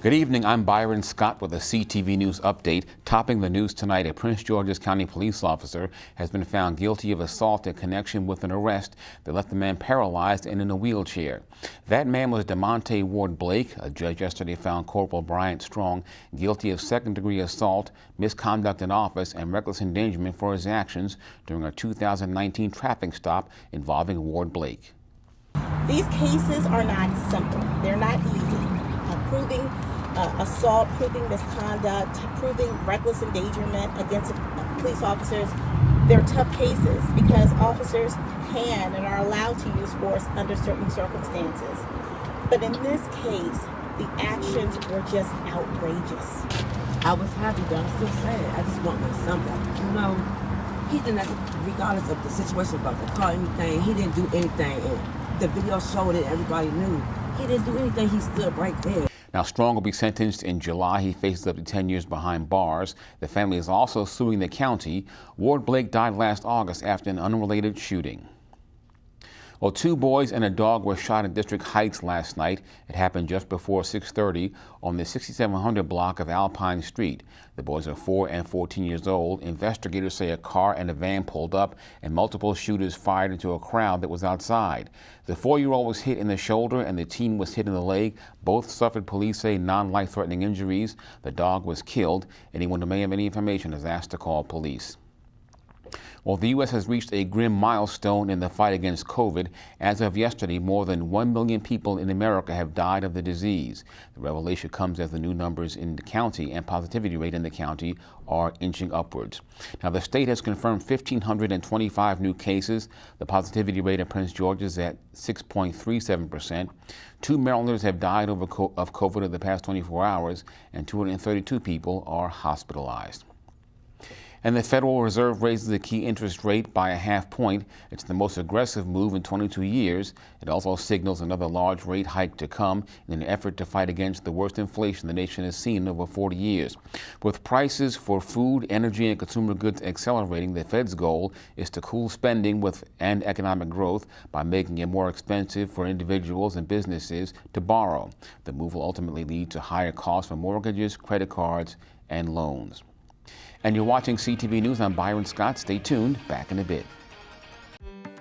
Good evening, I'm Byron Scott with a CTV News update. Topping the news tonight, a Prince George's County police officer has been found guilty of assault in connection with an arrest that left the man paralyzed and in a wheelchair. That man was DeMonte Ward Blake. A judge yesterday found Corporal Bryant Strong guilty of second-degree assault, misconduct in office, and reckless endangerment for his actions during a 2019 traffic stop involving Ward Blake. These cases are not simple. They're not easy. Proving assault, proving misconduct, proving reckless endangerment against police officers, they're tough cases because officers can and are allowed to use force under certain circumstances. But in this case, the actions were just outrageous. I was happy, but I'm still sad. I just want my son back. You know, he didn't, regardless of the situation about the car, anything, he didn't do anything. And the video showed it, everybody knew. He didn't do anything, he stood right there. Now, Strong will be sentenced in July. He faces up to 10 years behind bars. The family is also suing the county. Ward Blake died last August after an unrelated shooting. Well, 2 boys and a dog were shot in District Heights last night. It happened just before 6:30 on the 6700 block of Alpine Street. The boys are 4 and 14 years old. Investigators say a car and a van pulled up and multiple shooters fired into a crowd that was outside. The 4-year-old was hit in the shoulder and the teen was hit in the leg. Both suffered, police say, non-life-threatening injuries. The dog was killed. Anyone who may have any information is asked to call police. Well, the U.S. has reached a grim milestone in the fight against COVID. As of yesterday, more than 1 million people in America have died of the disease. The revelation comes as the new numbers in the county and positivity rate in the county are inching upwards. Now, the state has confirmed 1,525 new cases. The positivity rate in Prince George is at 6.37%. 2 Marylanders have died of COVID in the past 24 hours, and 232 people are hospitalized. And the Federal Reserve raises the key interest rate by a half point. It's the most aggressive move in 22 years. It also signals another large rate hike to come in an effort to fight against the worst inflation the nation has seen in over 40 years. With prices for food, energy, and consumer goods accelerating, the Fed's goal is to cool spending and economic growth by making it more expensive for individuals and businesses to borrow. The move will ultimately lead to higher costs for mortgages, credit cards, and loans. And you're watching CTV News. I'm Byron Scott. Stay tuned. Back in a bit.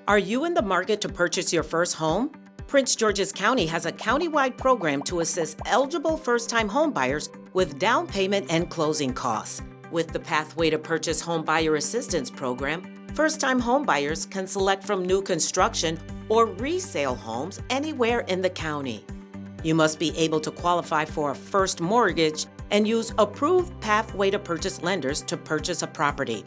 Are you in the market to purchase your first home? Prince George's County has a countywide program to assist eligible first-time home buyers with down payment and closing costs. With the Pathway to Purchase Home Buyer Assistance Program, first-time home buyers can select from new construction or resale homes anywhere in the county. You must be able to qualify for a first mortgage and use approved Pathway to Purchase lenders to purchase a property.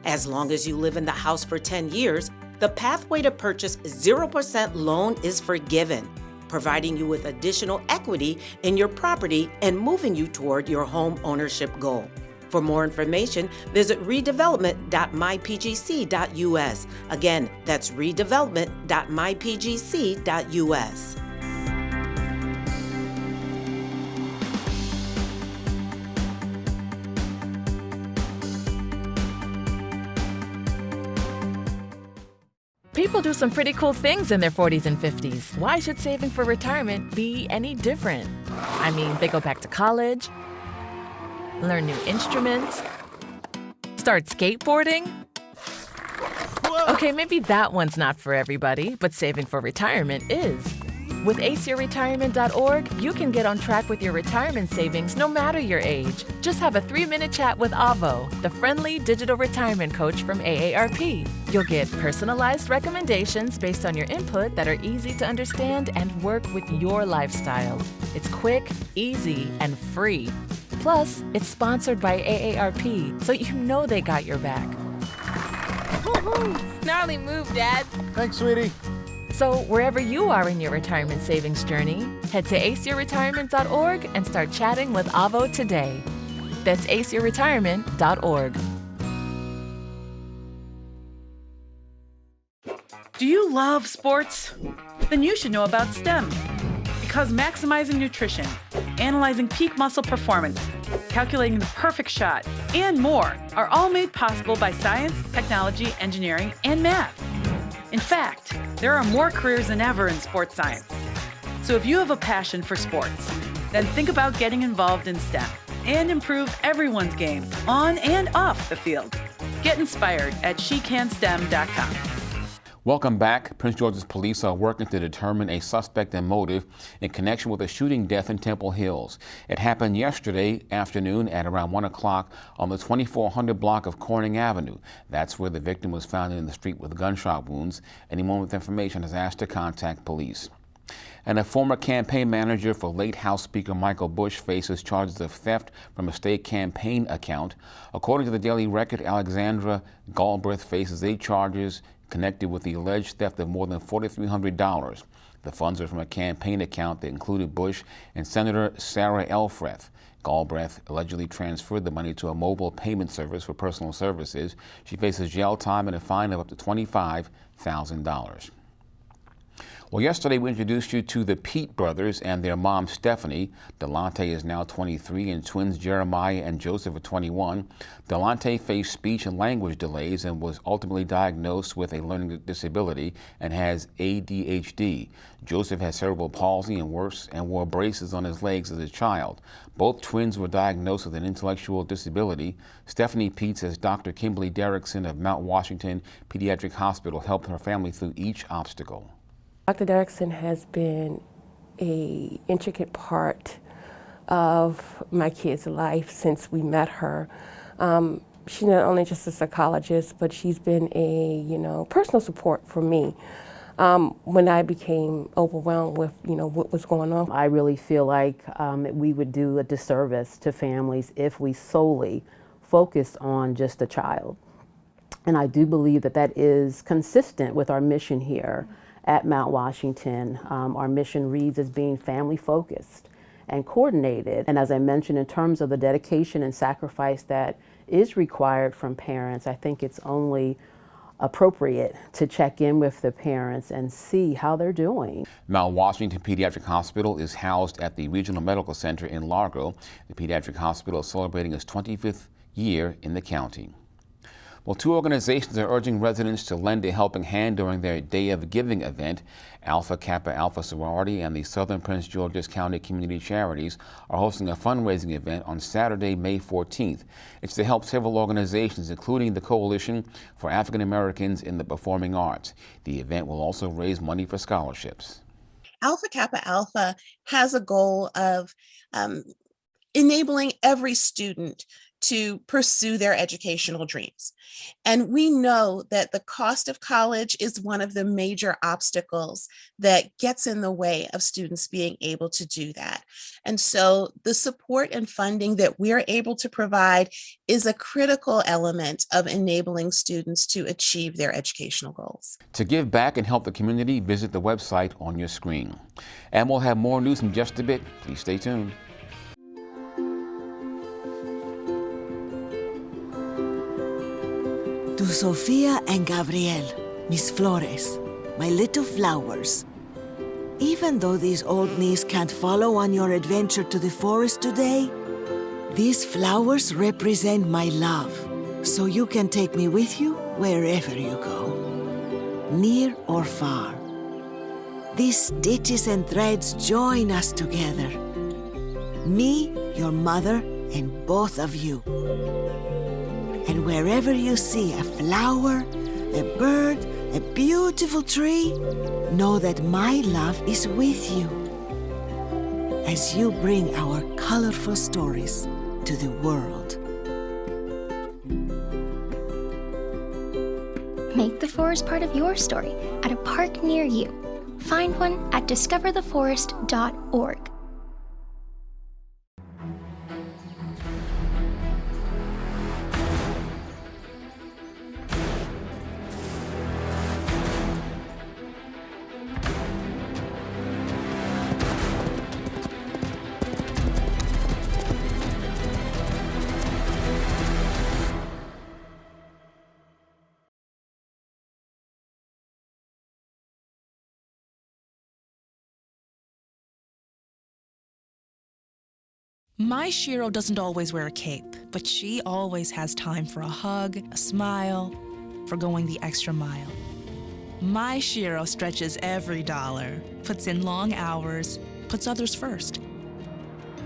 As long as you live in the house for 10 years, the Pathway to Purchase 0% loan is forgiven, providing you with additional equity in your property and moving you toward your home ownership goal. For more information, visit redevelopment.mypgc.us. Again, that's redevelopment.mypgc.us. People do some pretty cool things in their 40s and 50s. Why should saving for retirement be any different? I mean, they go back to college, learn new instruments, start skateboarding. Okay, maybe that one's not for everybody, but saving for retirement is. With aceyourretirement.org, you can get on track with your retirement savings no matter your age. Just have a 3-minute chat with Avo, the friendly digital retirement coach from AARP. You'll get personalized recommendations based on your input that are easy to understand and work with your lifestyle. It's quick, easy, and free. Plus, it's sponsored by AARP, so you know they got your back. Woohoo! Gnarly move, Dad. Thanks, sweetie. So wherever you are in your retirement savings journey, head to aceyourretirement.org and start chatting with Avo today. That's aceyourretirement.org. Do you love sports? Then you should know about STEM. Because maximizing nutrition, analyzing peak muscle performance, calculating the perfect shot, and more are all made possible by science, technology, engineering, and math. In fact, there are more careers than ever in sports science. So if you have a passion for sports, Then think about getting involved in STEM and improve everyone's game on and off the field. Get inspired at SheCanSTEM.com. Welcome back. Prince George's police are working to determine a suspect and motive in connection with a shooting death in Temple Hills. It happened yesterday afternoon at around 1 o'clock on the 2400 block of Corning Avenue. That's where the victim was found in the street with gunshot wounds. Anyone with information is asked to contact police. And a former campaign manager for late House Speaker Michael Bush faces charges of theft from a state campaign account. According to the Daily Record, Alexandra Galbraith faces 8 charges connected with the alleged theft of more than $4,300. The funds are from a campaign account that included Bush and Senator Sarah Elfreth. Galbraith allegedly transferred the money to a mobile payment service for personal services. She faces jail time and a fine of up to $25,000. Well, yesterday we introduced you to the Pete brothers and their mom, Stephanie. Delante is now 23 and twins Jeremiah and Joseph are 21. Delante faced speech and language delays and was ultimately diagnosed with a learning disability and has ADHD. Joseph has cerebral palsy and wore braces on his legs as a child. Both twins were diagnosed with an intellectual disability. Stephanie Pete says Dr. Kimberly Derrickson of Mount Washington Pediatric Hospital helped her family through each obstacle. Dr. Derrickson has been an intricate part of my kid's life since we met her. She's not only just a psychologist, but she's been a personal support for me when I became overwhelmed with what was going on. I really feel like we would do a disservice to families if we solely focused on just a child. And I do believe that that is consistent with our mission here at Mount Washington. Our mission reads as being family focused and coordinated. And as I mentioned, in terms of the dedication and sacrifice that is required from parents, I think it's only appropriate to check in with the parents and see how they're doing. Mount Washington Pediatric Hospital is housed at the Regional Medical Center in Largo. The pediatric hospital is celebrating its 25th year in the county. Well, 2 organizations are urging residents to lend a helping hand during their Day of Giving event. Alpha Kappa Alpha Sorority and the Southern Prince George's County Community Charities are hosting a fundraising event on Saturday, May 14th. It's to help several organizations, including the Coalition for African Americans in the Performing Arts. The event will also raise money for scholarships. Alpha Kappa Alpha has a goal of enabling every student to pursue their educational dreams. And we know that the cost of college is one of the major obstacles that gets in the way of students being able to do that. And so the support and funding that we're able to provide is a critical element of enabling students to achieve their educational goals. To give back and help the community, visit the website on your screen. And we'll have more news in just a bit. Please stay tuned. To Sofia and Gabriel, mis flores, my little flowers. Even though these old knees can't follow on your adventure to the forest today, these flowers represent my love, so you can take me with you wherever you go, near or far. These stitches and threads join us together. Me, your mother, and both of you. And wherever you see a flower, a bird, a beautiful tree, know that my love is with you as you bring our colorful stories to the world. Make the forest part of your story at a park near you. Find one at discovertheforest.org. My Shiro doesn't always wear a cape, but she always has time for a hug, a smile, for going the extra mile. My Shiro stretches every dollar, puts in long hours, puts others first.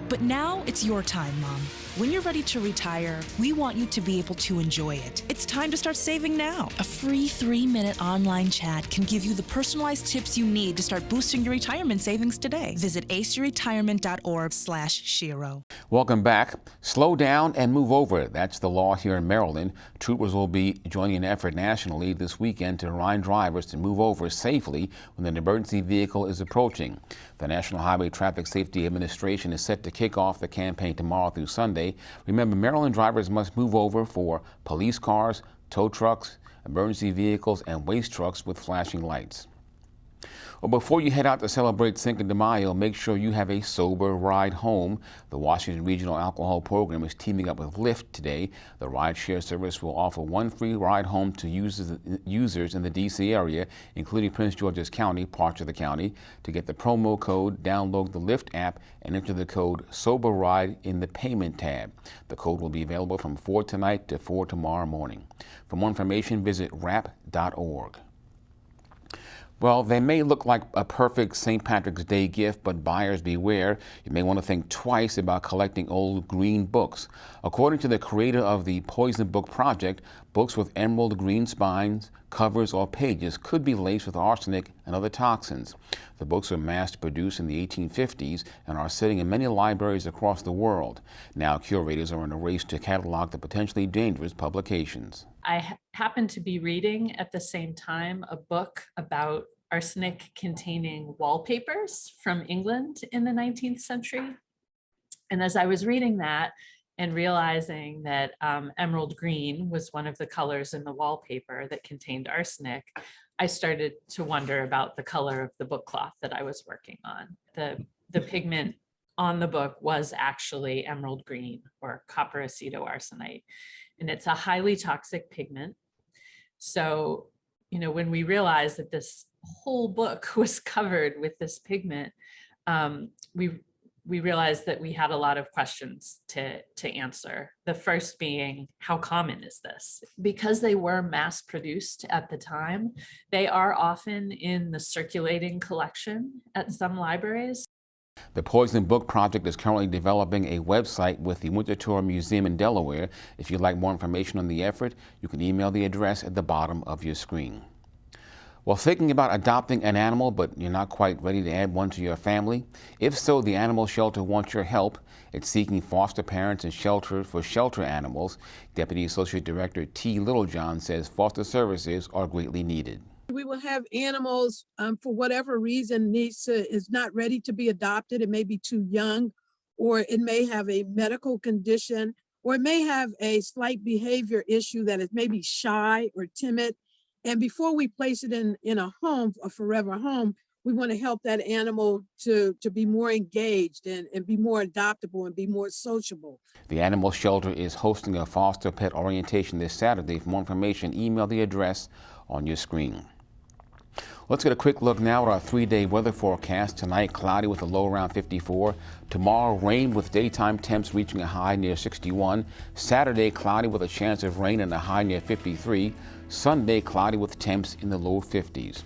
But now it's your time, Mom. When you're ready to retire, we want you to be able to enjoy it. It's time to start saving now. A free 3-minute online chat can give you the personalized tips you need to start boosting your retirement savings today. Visit aceyourretirement.org/Shiro. Welcome back. Slow down and move over. That's the law here in Maryland. Troopers will be joining an effort nationally this weekend to remind drivers to move over safely when an emergency vehicle is approaching. The National Highway Traffic Safety Administration is set to kick off the campaign tomorrow through Sunday. Remember, Maryland drivers must move over for police cars, tow trucks, emergency vehicles, and waste trucks with flashing lights. Well, before you head out to celebrate Cinco de Mayo, make sure you have a sober ride home. The Washington Regional Alcohol Program is teaming up with Lyft today. The rideshare service will offer one free ride home to users in the D.C. area, including Prince George's County, parts of the county. To get the promo code, download the Lyft app and enter the code SOBERRIDE in the payment tab. The code will be available from 4 tonight to 4 tomorrow morning. For more information, visit wrap.org. Well, they may look like a perfect St. Patrick's Day gift, but buyers beware. You may want to think twice about collecting old green books. According to the creator of the Poison Book Project, books with emerald green spines, covers, or pages could be laced with arsenic and other toxins. The books were mass-produced in the 1850s and are sitting in many libraries across the world. Now curators are in a race to catalog the potentially dangerous publications. I happened to be reading at the same time a book about arsenic containing wallpapers from England in the 19th century. And as I was reading that and realizing that emerald green was one of the colors in the wallpaper that contained arsenic, I started to wonder about the color of the book cloth that I was working on. The pigment on the book was actually emerald green, or copper acetoarsenite. And it's a highly toxic pigment. So, when we realized that this whole book was covered with this pigment, we realized that we had a lot of questions to answer. The first being, how common is this? Because they were mass produced at the time, they are often in the circulating collection at some libraries. The Poison Book Project is currently developing a website with the Winterthur Museum in Delaware. If you'd like more information on the effort, you can email the address at the bottom of your screen. Well, thinking about adopting an animal, but you're not quite ready to add one to your family? If so, the Animal Shelter wants your help. It's seeking foster parents and shelter for shelter animals. Deputy Associate Director T. Littlejohn says foster services are greatly needed. We will have animals, for whatever reason, is not ready to be adopted. It may be too young, or it may have a medical condition, or it may have a slight behavior issue that is maybe shy or timid. And before we place it in a home, a forever home, we want to help that animal to be more engaged and be more adoptable and be more sociable. The Animal Shelter is hosting a foster pet orientation this Saturday. For more information, email the address on your screen. Let's get a quick look now at our 3-day weather forecast. Tonight, cloudy with a low around 54. Tomorrow, rain with daytime temps reaching a high near 61. Saturday, cloudy with a chance of rain and a high near 53. Sunday, cloudy with temps in the low 50s.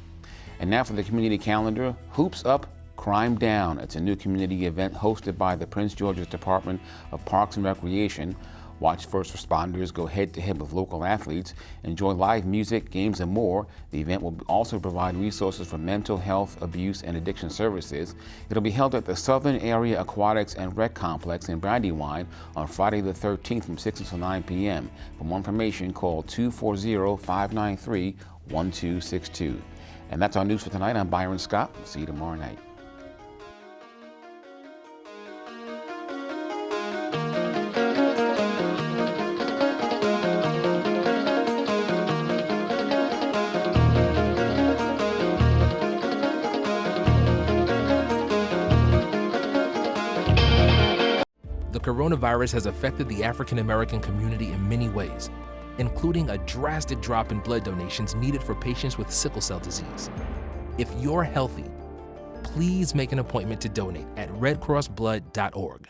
And now for the community calendar, Hoops Up, Crime Down. It's a new community event hosted by the Prince George's Department of Parks and Recreation. Watch first responders go head-to-head with local athletes, enjoy live music, games, and more. The event will also provide resources for mental health, abuse, and addiction services. It'll be held at the Southern Area Aquatics and Rec Complex in Brandywine on Friday the 13th from 6 until 9 p.m. For more information, call 240-593-1262. And that's our news for tonight. I'm Byron Scott. See you tomorrow night. The coronavirus has affected the African American community in many ways, including a drastic drop in blood donations needed for patients with sickle cell disease. If you're healthy, please make an appointment to donate at redcrossblood.org.